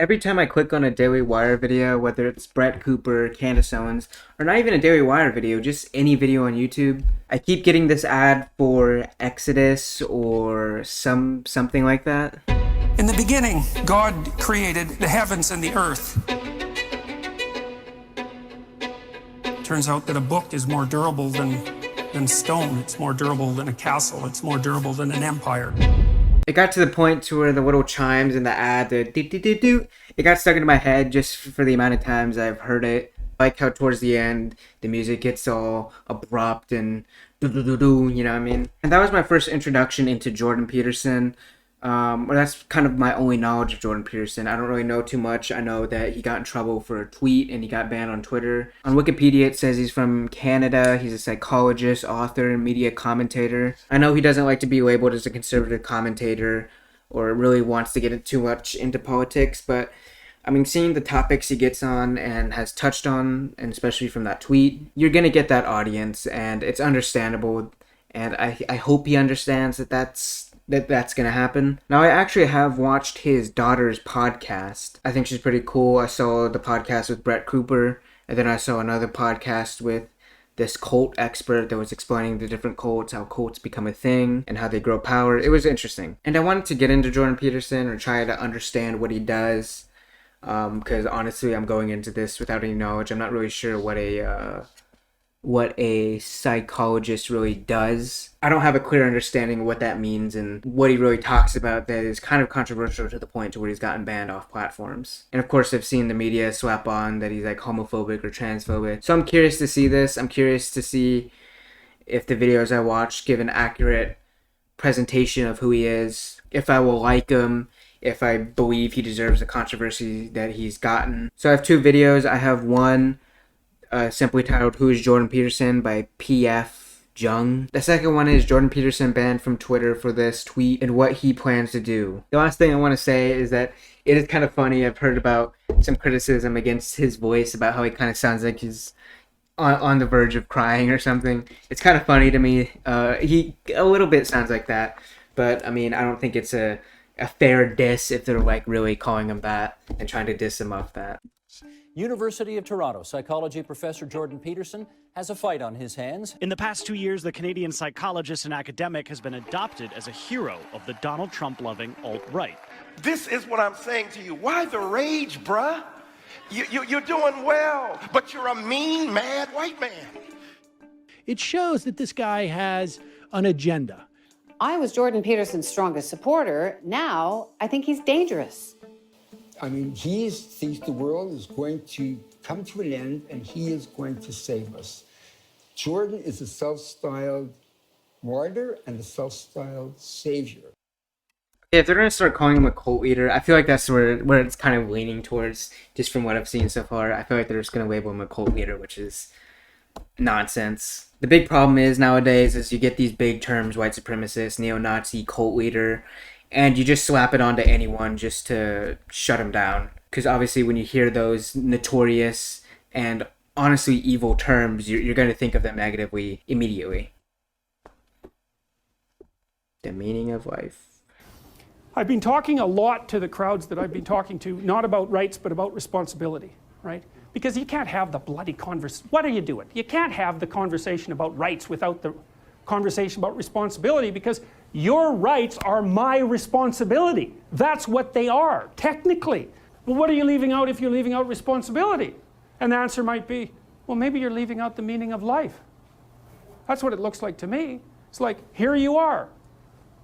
Every time I click on a Daily Wire video, whether it's Brett Cooper, Candace Owens, or not even a Daily Wire video, just any video on YouTube, I keep getting this ad for Exodus or something like that. In the beginning, God created the heavens and the earth. Turns out that a book is more durable than stone. It's more durable than a castle. It's more durable than an empire. It got to the point to where the little chimes in the ad, the do-do-do-do, it got stuck into my head just for the amount of times I've heard it. I like how towards the end, the music gets all abrupt and do-do-do-do, you know what I mean? And that was my first introduction into Jordan Peterson. Well, that's kind of my only knowledge of Jordan Peterson. I don't really know too much. I know that he got in trouble for a tweet and he got banned on Twitter. On Wikipedia, it says he's from Canada. He's a psychologist, author, and media commentator. I know he doesn't like to be labeled as a conservative commentator or really wants to get too much into politics, but I mean, seeing the topics he gets on and has touched on, and especially from that tweet, you're going to get that audience, and it's understandable, and I hope he understands that's going to happen. Now, I actually have watched his daughter's podcast. I think she's pretty cool. I saw the podcast with Brett Cooper, and then I saw another podcast with this cult expert that was explaining the different cults, how cults become a thing, and how they grow power. It was interesting. And I wanted to get into Jordan Peterson or try to understand what he does, because honestly, I'm going into this without any knowledge. I'm not really sure what a psychologist really does. I don't have a clear understanding of what that means and what he really talks about that is kind of controversial to the point to where he's gotten banned off platforms. And of course, I've seen the media slap on that he's like homophobic or transphobic. So I'm curious to see this. I'm curious to see if the videos I watch give an accurate presentation of who he is, if I will like him, if I believe he deserves the controversy that he's gotten. So I have two videos. I have one simply titled "Who is Jordan Peterson" by PF Jung. The second one is Jordan Peterson banned from Twitter for this tweet and what he plans to do. The last thing I want to say is that it is kind of funny. I've heard about some criticism against his voice, about how he kind of sounds like he's on the verge of crying or something. It's kind of funny to me. He a little bit sounds like that, but I mean, I don't think it's a fair diss if they're like really calling him that and trying to diss him off that. University of Toronto psychology professor Jordan Peterson has a fight on his hands. In the past 2 years, the Canadian psychologist and academic has been adopted as a hero of the Donald Trump-loving alt-right. This is what I'm saying to you. Why the rage, bruh? You're doing well, but you're a mean, mad white man. It shows that this guy has an agenda. I was Jordan Peterson's strongest supporter. Now, I think he's dangerous. I mean, he thinks the world is going to come to an end and he is going to save us. Jordan is a self-styled martyr and a self-styled savior. If they're going to start calling him a cult leader, I feel like that's where it's kind of leaning towards, just from what I've seen so far. I feel like they're just going to label him a cult leader, which is nonsense. The big problem is nowadays is you get these big terms, white supremacist, neo-Nazi, cult leader, and you just slap it onto anyone just to shut them down. Because obviously when you hear those notorious and honestly evil terms, you're going to think of them negatively immediately. The meaning of life. I've been talking a lot to the crowds that I've been talking to, not about rights, but about responsibility, right? Because you can't have the bloody conversation. What are you doing? You can't have the conversation about rights without the conversation about responsibility, because your rights are my responsibility. That's what they are, technically. Well, what are you leaving out if you're leaving out responsibility? And the answer might be, well, maybe you're leaving out the meaning of life. That's what it looks like to me. It's like, here you are,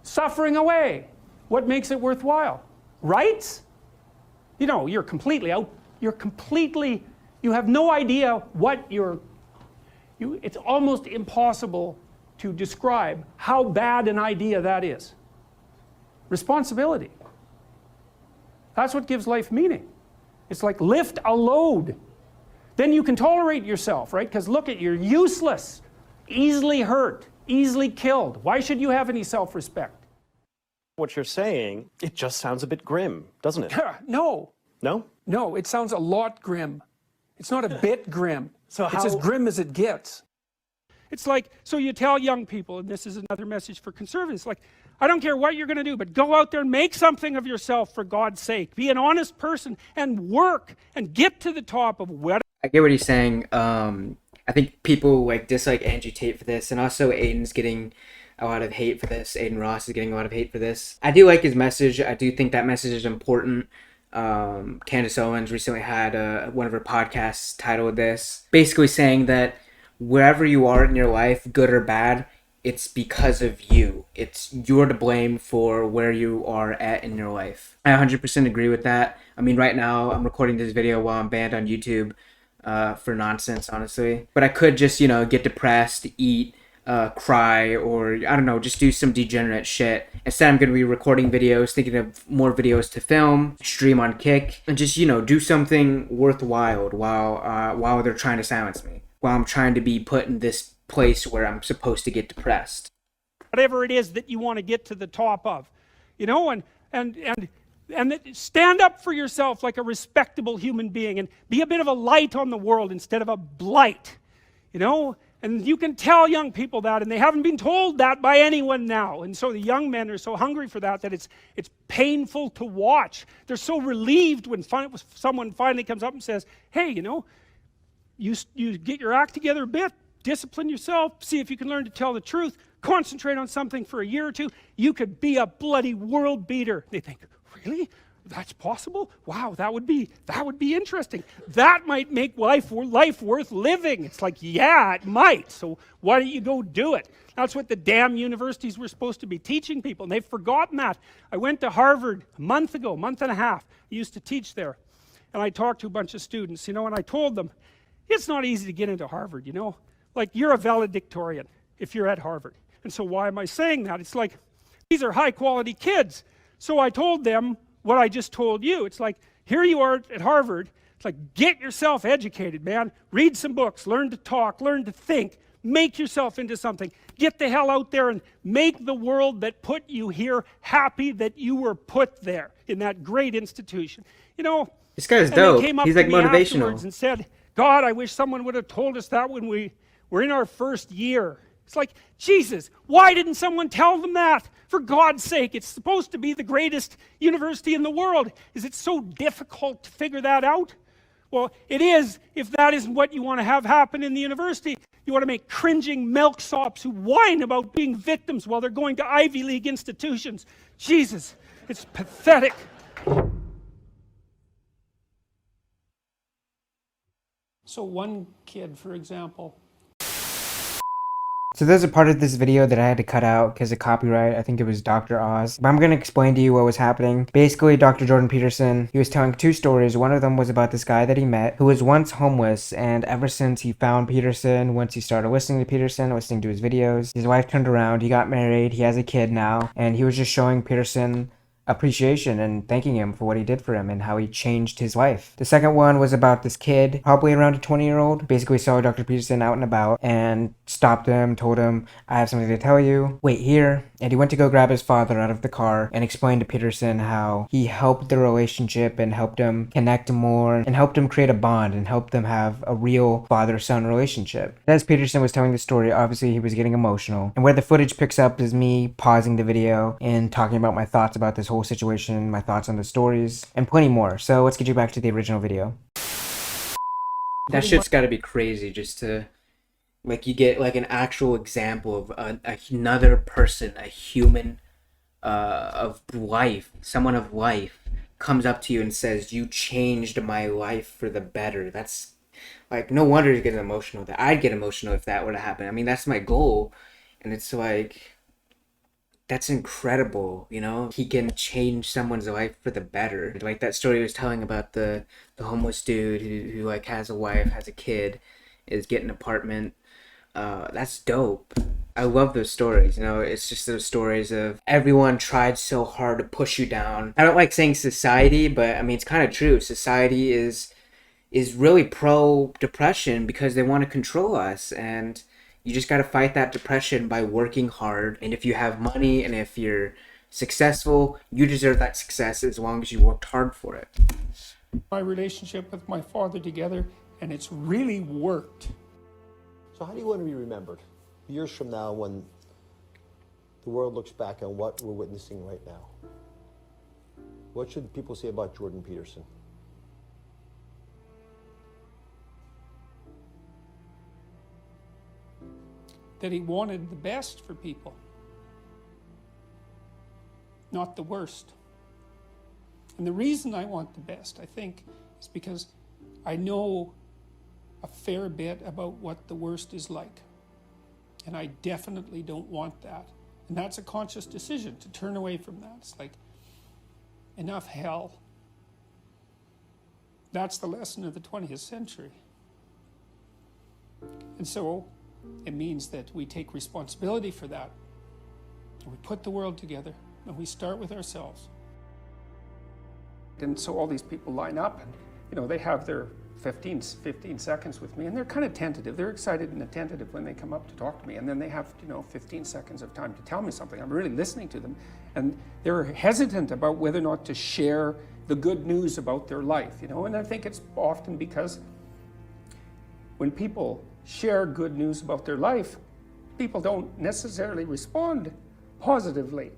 suffering away. What makes it worthwhile? Rights? You know, you're completely out. You have no idea what it's almost impossible to describe how bad an idea that is. Responsibility. That's what gives life meaning. It's like lift a load. Then you can tolerate yourself, right? Because look at, you're useless, easily hurt, easily killed. Why should you have any self-respect? What you're saying, it just sounds a bit grim, doesn't it? No. No? No, it sounds a lot grim. It's not a bit grim. So it's as grim as it gets. It's like, so you tell young people, and this is another message for conservatives, like, I don't care what you're going to do, but go out there and make something of yourself for God's sake. Be an honest person and work and get to the top of what. I get what he's saying. I think people like dislike Andrew Tate for this, and also Aiden's getting a lot of hate for this. Aiden Ross is getting a lot of hate for this. I do like his message. I do think that message is important. Candace Owens recently had one of her podcasts titled this, basically saying that wherever you are in your life, good or bad, it's because of you. You're to blame for where you are at in your life. I 100% agree with that. I mean, right now I'm recording this video while I'm banned on YouTube for nonsense, honestly. But I could just, get depressed, eat, cry, or I don't know, just do some degenerate shit. Instead, I'm going to be recording videos, thinking of more videos to film, stream on Kick, and just, do something worthwhile while they're trying to silence me, while I'm trying to be put in this place where I'm supposed to get depressed. Whatever it is that you want to get to the top of, and stand up for yourself like a respectable human being and be a bit of a light on the world instead of a blight, and you can tell young people that, and they haven't been told that by anyone now, and so the young men are so hungry for that it's painful to watch. They're so relieved when someone finally comes up and says, hey, you get your act together a bit, discipline yourself, see if you can learn to tell the truth, concentrate on something for a year or two, you could be a bloody world beater. They think, really? That's possible? Wow, that would be interesting. That might make life worth living. It's like, yeah, it might. So why don't you go do it? That's what the damn universities were supposed to be teaching people, and they've forgotten that. I went to Harvard a month and a half. I used to teach there, and I talked to a bunch of students, and I told them, it's not easy to get into Harvard, Like, you're a valedictorian if you're at Harvard. And so why am I saying that? It's like, these are high-quality kids. So I told them what I just told you. It's like, here you are at Harvard. It's like, get yourself educated, man. Read some books, learn to talk, learn to think, make yourself into something. Get the hell out there and make the world that put you here happy that you were put there in that great institution. This guy's dope. He's like motivational. And said, God, I wish someone would have told us that when we were in our first year. It's like, Jesus, why didn't someone tell them that? For God's sake, it's supposed to be the greatest university in the world. Is it so difficult to figure that out? Well, it is if that isn't what you want to have happen in the university. You want to make cringing milksops who whine about being victims while they're going to Ivy League institutions. Jesus, it's pathetic. So one kid, for example. So there's a part of this video that I had to cut out because of copyright. I think it was Dr. Oz. But I'm going to explain to you what was happening. Basically, Dr. Jordan Peterson, he was telling two stories. One of them was about this guy that he met who was once homeless. And ever since he found Peterson, once he started listening to Peterson, listening to his videos, his wife turned around. He got married. He has a kid now. And he was just showing Peterson appreciation and thanking him for what he did for him and how he changed his life. The second one was about this kid, probably around a 20-year-old, basically saw Dr. Peterson out and about and stopped him, told him, I have something to tell you, wait here. And he went to go grab his father out of the car and explained to Peterson how he helped the relationship and helped him connect more and helped him create a bond and helped them have a real father-son relationship. As Peterson was telling the story, obviously he was getting emotional. And where the footage picks up is me pausing the video and talking about my thoughts about this whole situation, my thoughts on the stories, and plenty more. So let's get you back to the original video. That shit's gotta be crazy just to, like, you get like an actual example of another person, a human of life, someone of life, comes up to you and says, you changed my life for the better. That's, like, no wonder you get emotional. That I'd get emotional if that were to happen. I mean, that's my goal. And it's like, that's incredible, He can change someone's life for the better. Like that story he was telling about the homeless dude who like has a wife, has a kid, is getting an apartment. That's dope. I love those stories, it's just those stories of everyone tried so hard to push you down. I don't like saying society, but I mean, it's kind of true. Society is really pro-depression because they want to control us, and you just got to fight that depression by working hard. And if you have money and if you're successful, you deserve that success as long as you worked hard for it. My relationship with my father together, and it's really worked. So how do you want to be remembered years from now when the world looks back on what we're witnessing right now, what should people say about Jordan Peterson? That he wanted the best for people, not the worst. And the reason I want the best, I think, is because I know a fair bit about what the worst is like. And I definitely don't want that. And that's a conscious decision to turn away from that. It's like, enough hell. That's the lesson of the 20th century. And so it means that we take responsibility for that. And we put the world together and we start with ourselves. And so all these people line up and, you know, they have their 15 seconds with me, and they're kind of tentative. They're excited and attentive when they come up to talk to me, and then they have, 15 seconds of time to tell me something. I'm really listening to them, and they're hesitant about whether or not to share the good news about their life, and I think it's often because when people share good news about their life, people don't necessarily respond positively.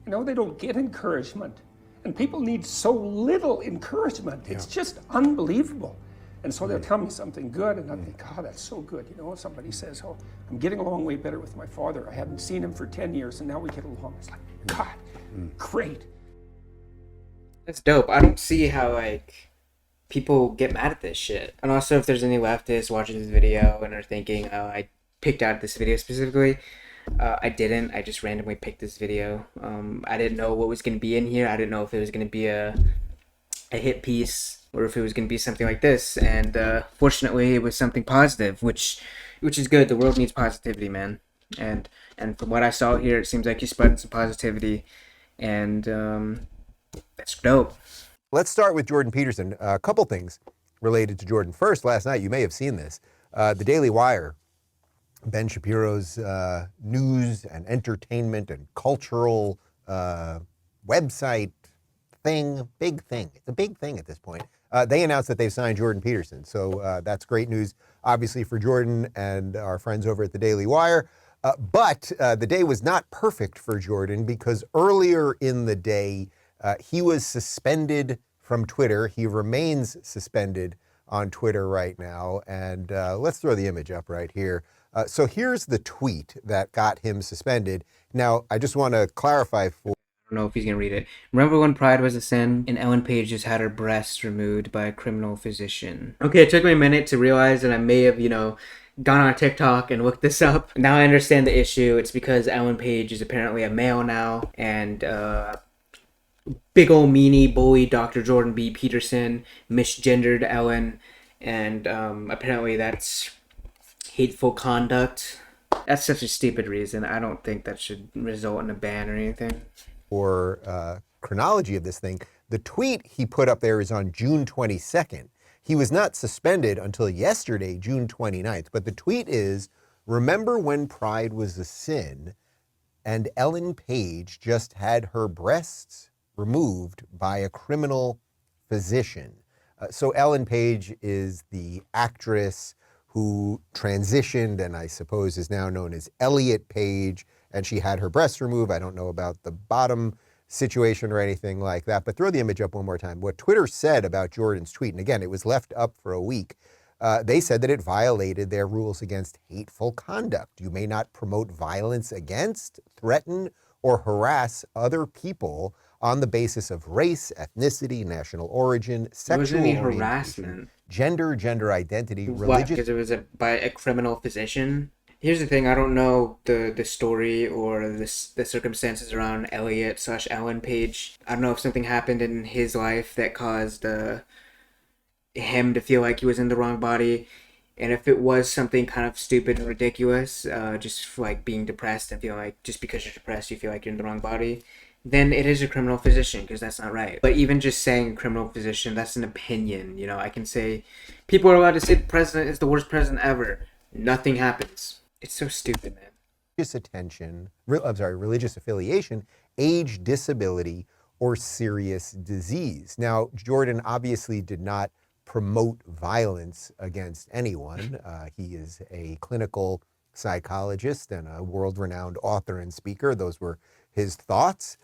They don't get encouragement. And people need so little encouragement. It's just unbelievable. And so they'll tell me something good, and I think, oh, that's so good. Somebody says, oh, I'm getting along way better with my father. I hadn't seen him for 10 years, and now we get along. It's like, God, great. That's dope. I don't see how, people get mad at this shit. And also, if there's any leftists watching this video and are thinking, oh, I picked out this video specifically, I didn't. I just randomly picked this video. I didn't know what was going to be in here. I didn't know if it was going to be a hit piece or if it was going to be something like this. And fortunately, it was something positive, which is good. The world needs positivity, man. And from what I saw here, it seems like you're spreading some positivity, and that's dope. Let's start with Jordan Peterson. A couple things related to Jordan. First, last night, you may have seen this. The Daily Wire, Ben Shapiro's news and entertainment and cultural website thing, big thing. It's a big thing at this point. They announced that they've signed Jordan Peterson. So that's great news, obviously, for Jordan and our friends over at the Daily Wire. But the day was not perfect for Jordan because earlier in the day, he was suspended from Twitter. He remains suspended on Twitter right now. And let's throw the image up right here. So here's the tweet that got him suspended. Now, I just want to clarify for... I don't know if he's going to read it. Remember when pride was a sin and Ellen Page just had her breasts removed by a criminal physician? Okay, it took me a minute to realize that I may have, gone on TikTok and looked this up. Now I understand the issue. It's because Ellen Page is apparently a male now, and big ol' meanie bully Dr. Jordan B. Peterson misgendered Ellen, and apparently that's hateful conduct. That's such a stupid reason. I don't think that should result in a ban or anything. For chronology of this thing, the tweet he put up there is on June 22nd. He was not suspended until yesterday, June 29th. But the tweet is, remember when pride was a sin and Ellen Page just had her breasts removed by a criminal physician. So Ellen Page is the actress who transitioned and I suppose is now known as Elliot Page, and she had her breasts removed. I don't know about the bottom situation or anything like that, but throw the image up one more time. What Twitter said about Jordan's tweet, and again, it was left up for a week, they said that it violated their rules against hateful conduct. You may not promote violence against, threaten, or harass other people on the basis of race, ethnicity, national origin, sexual orientation, harassment, gender identity, what, religious... because it was by a criminal physician? Here's the thing, I don't know the story or the circumstances around Elliot/Ellen Page. I don't know if something happened in his life that caused him to feel like he was in the wrong body. And if it was something kind of stupid and ridiculous, just like being depressed and feeling like just because you're depressed you feel like you're in the wrong body, then it is a criminal physician, because that's not right. But even just saying criminal physician, that's an opinion. I can say people are allowed to say the president is the worst president ever. Nothing happens. It's so stupid, man. Religious affiliation, age, disability, or serious disease. Now, Jordan obviously did not promote violence against anyone. He is a clinical psychologist and a world-renowned author and speaker. Those were his thoughts.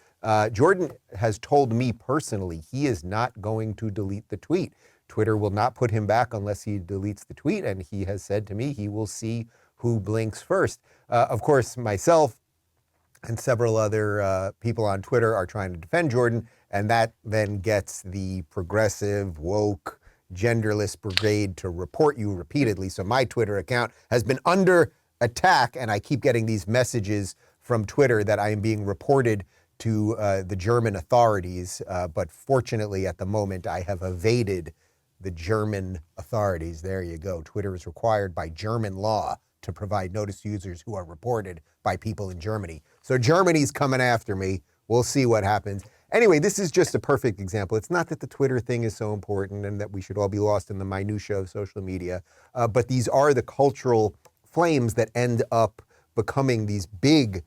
Jordan has told me personally he is not going to delete the tweet. Twitter will not put him back unless he deletes the tweet, and he has said to me he will see who blinks first. Of course, myself and several other people on Twitter are trying to defend Jordan, and that then gets the progressive, woke, genderless brigade to report you repeatedly. So my Twitter account has been under attack, and I keep getting these messages from Twitter that I am being reported to the German authorities. But fortunately, at the moment, I have evaded the German authorities. There you go. Twitter is required by German law to provide notice to users who are reported by people in Germany. So Germany's coming after me. We'll see what happens. Anyway, this is just a perfect example. It's not that the Twitter thing is so important and that we should all be lost in the minutia of social media, but these are the cultural flames that end up becoming these big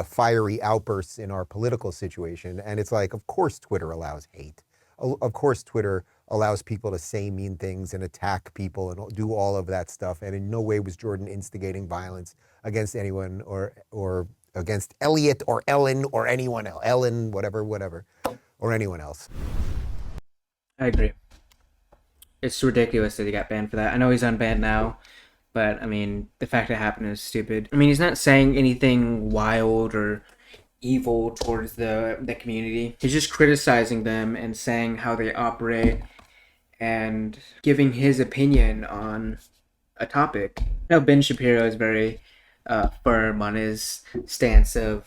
fiery outbursts in our political situation. And it's like, of course Twitter allows hate. Of course Twitter allows people to say mean things and attack people and do all of that stuff. And in no way was Jordan instigating violence against anyone or against Elliot or Ellen or anyone else. Ellen, whatever, or anyone else. I agree. It's ridiculous that he got banned for that. I know he's unbanned now, but I mean, the fact it happened is stupid. I mean, he's not saying anything wild or evil towards the community. He's just criticizing them and saying how they operate and giving his opinion on a topic. You know, Ben Shapiro is very firm on his stance of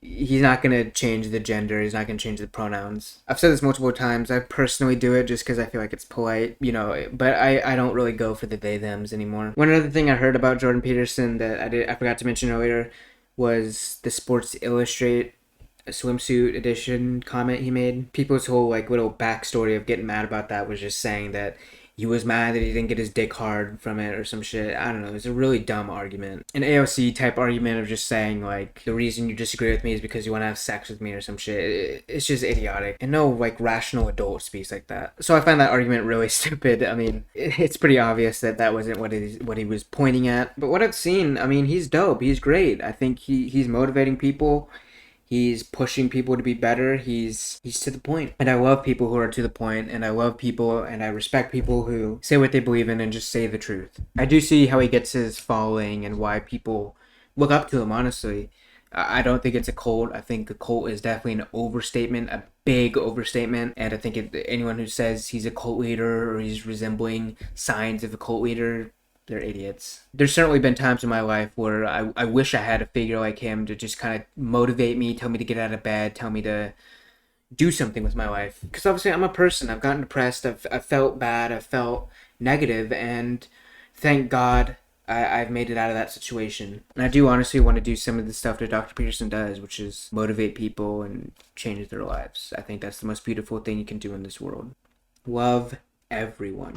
he's not going to change the gender, he's not going to change the pronouns. I've said this multiple times. I personally do it just because I feel like it's polite, you know, but I don't really go for the they thems anymore. One other thing I heard about Jordan Peterson that I forgot to mention earlier was the Sports Illustrated swimsuit edition comment he made. People's whole like little backstory of getting mad about that was just saying that he was mad that he didn't get his dick hard from it or some shit. I don't know. It was a really dumb argument. An AOC type argument of just saying like the reason you disagree with me is because you want to have sex with me or some shit. It's just idiotic. And no like rational adult speaks like that. So I find that argument really stupid. I mean, it's pretty obvious that that wasn't what he was pointing at. But what I've seen, I mean, he's dope. He's great. I think he's motivating people. He's pushing people to be better. He's to the point. And I love people who are to the point, and I love people and I respect people who say what they believe in and just say the truth. I do see how he gets his following and why people look up to him, honestly. I don't think it's a cult. I think a cult is definitely an overstatement, a big overstatement. And I think anyone who says he's a cult leader or he's resembling signs of a cult leader, they're idiots. There's certainly been times in my life where I wish I had a figure like him to just kind of motivate me, tell me to get out of bed, tell me to do something with my life. Because obviously I'm a person. I've gotten depressed. I've felt bad. I've felt negative. And thank God I've made it out of that situation. And I do honestly want to do some of the stuff that Dr. Peterson does, which is motivate people and change their lives. I think that's the most beautiful thing you can do in this world. Love everyone.